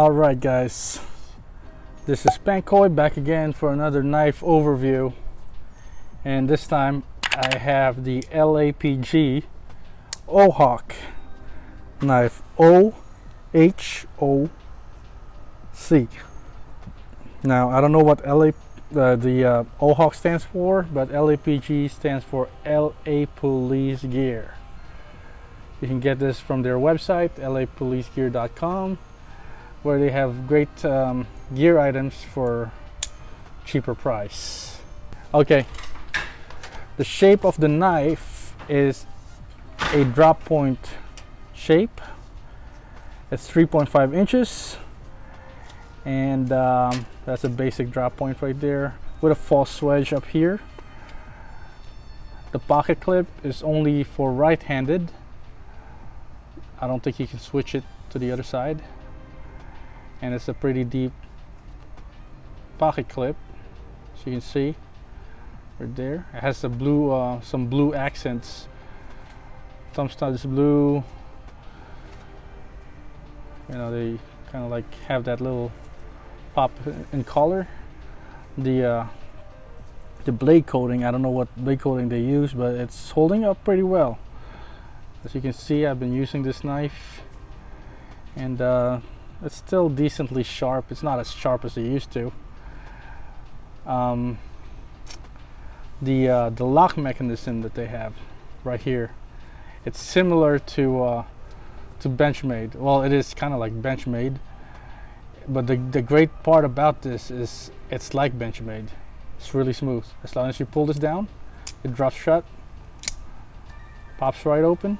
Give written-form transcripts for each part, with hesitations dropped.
Alright guys, this is Spyderco back again for another knife overview, and this time I have the LAPG OHOC knife, OHOC. Now I don't know what the OHOC stands for, but LAPG stands for LA Police Gear. You can get this from their website, lapolicegear.com, where they have great gear items for cheaper price. Okay, the shape of the knife is a drop point shape. It's 3.5 inches, and that's a basic drop point right there with a false wedge up here. The pocket clip is only for right-handed. I don't think you can switch it to the other side, and it's a pretty deep pocket clip, as you can see right there. It has a blue, some blue accents. Thumb stud is blue. You know, they kind of like have that little pop in color. The blade coating, I don't know what blade coating they use, but it's holding up pretty well. As you can see, I've been using this knife, and it's still decently sharp. It's not as sharp as it used to. The lock mechanism that they have right here, it's similar to Benchmade. Well, it is kind of like Benchmade, but the great part about this is it's like Benchmade. It's really smooth. As long as you pull this down, it drops shut, pops right open,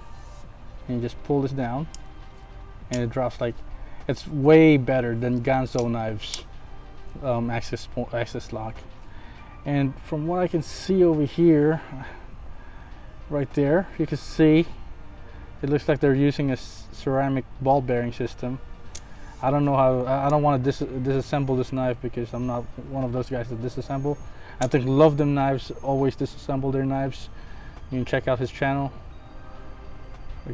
and you just pull this down and it drops. Like, it's way better than Ganzo knives access lock. And from what I can see over here, right there, you can see it looks like they're using a ceramic ball bearing system. I don't know how. I don't want to disassemble this knife because I'm not one of those guys that disassemble. I think Love Them Knives always disassemble their knives. You can check out his channel. You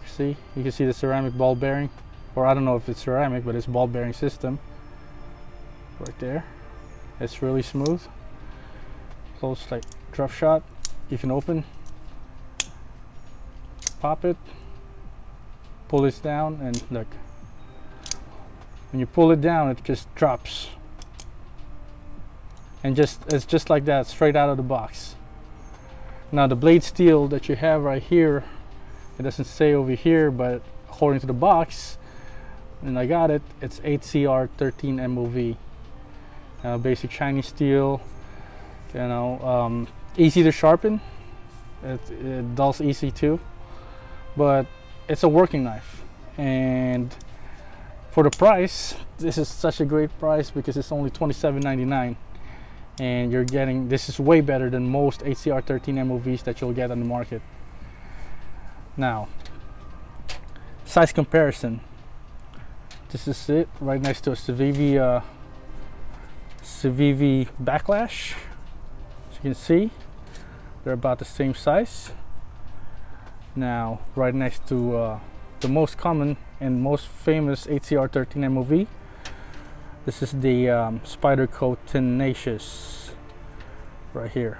can see the ceramic ball bearing, or I don't know if it's ceramic, but it's ball bearing system right there. It's really smooth. Close, like drop shot. You can open, pop it, pull this down, and look. When you pull it down, it just drops, and it's just like that, straight out of the box. Now the blade steel that you have right here, it doesn't say over here, but according to the box, and I got it, it's 8CR 13 MOV. Basic Chinese steel, you know, easy to sharpen. It dulls easy too, but it's a working knife. And for the price, this is such a great price because it's only $27.99, and you're getting, this is way better than most 8CR 13 MOVs that you'll get on the market. Now, size comparison. This is it, right next to a Civivi Backlash. As you can see, they're about the same size. Now, right next to the most common and most famous 8CR 13 MOV, this is the Spyderco Tenacious, right here.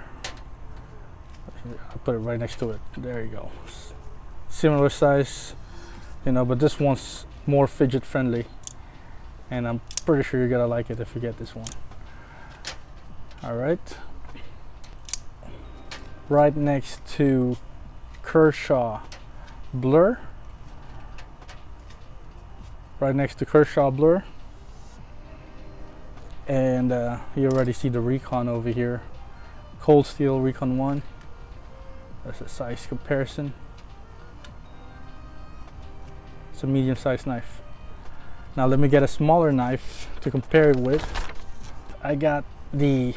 I'll put it right next to it. There you go. Similar size, you know, but this one's more fidget friendly, and I'm pretty sure you're gonna like it if you get this one. All right, right next to Kershaw Blur, and you already see the Recon over here, Cold Steel Recon 1. That's a size comparison. It's a medium-sized knife. Now let me get a smaller knife to compare it with. I got the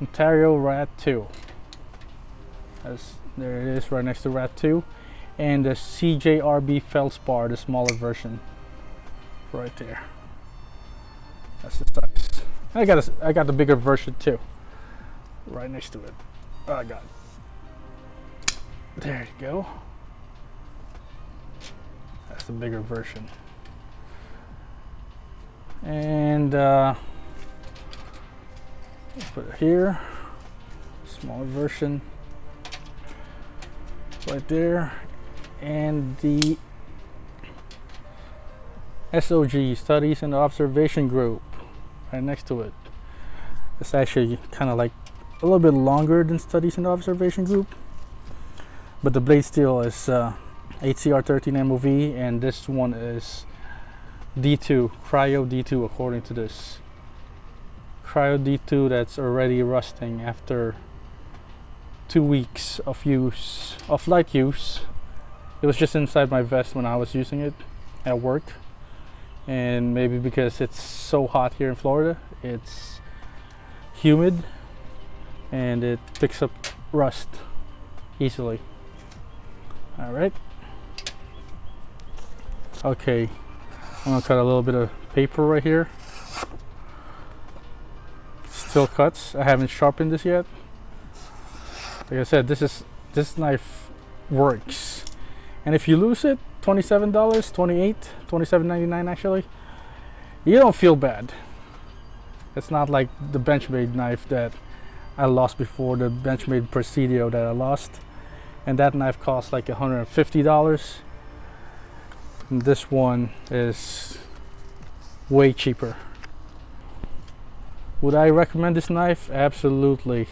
Ontario Rat 2. There it is, right next to Rat 2, and the CJRB Feldspar, the smaller version, right there. That's the size. I got the bigger version too, right next to it. Oh, I got it. There you go. That's the bigger version. And put it here, smaller version right there, and the SOG, Studies and Observation Group, right next to it. It's actually kind of like a little bit longer than Studies and Observation Group, but the blade steel is HCR13 MOV, and this one is D2, Cryo D2, according to this. Cryo D2 that's already rusting after 2 weeks of use, of light use. It was just inside my vest when I was using it at work, and maybe because it's so hot here in Florida, it's humid and it picks up rust easily. All right. Okay, I'm gonna cut a little bit of paper right here. Still cuts. I haven't sharpened this yet. Like I said, this knife works, and if you lose it, $27, $27.99 actually, you don't feel bad. It's not like the Benchmade knife that I lost before, the Benchmade Presidio that I lost, and that knife cost like $150. And this one is way cheaper. Would I recommend this knife? Absolutely.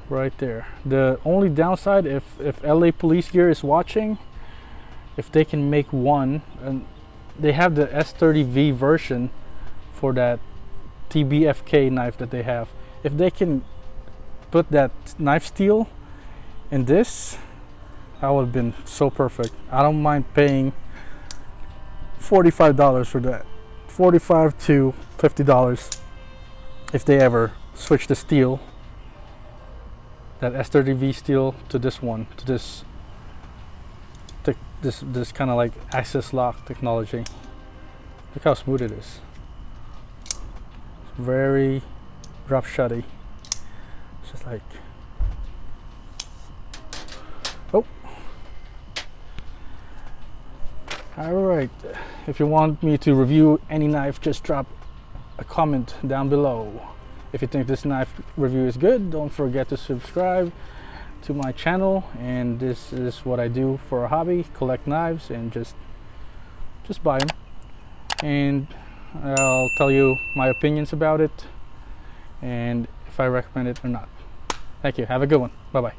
Right there. The only downside, if LA Police Gear is watching, if they can make one, and they have the S30V version for that TBFK knife that they have. If they can put that knife steel in this, that would have been so perfect. I don't mind paying $45 for that. $45 to $50 if they ever switch the steel, that S30V steel, to this one, to this kind of like access lock technology. Look how smooth it is. It's very drop shotty. It's just like, oh. Alright, if you want me to review any knife, just drop a comment down below. If you think this knife review is good, don't forget to subscribe to my channel. And this is what I do for a hobby: collect knives and just buy them. And I'll tell you my opinions about it and if I recommend it or not. Thank you. Have a good one. Bye bye.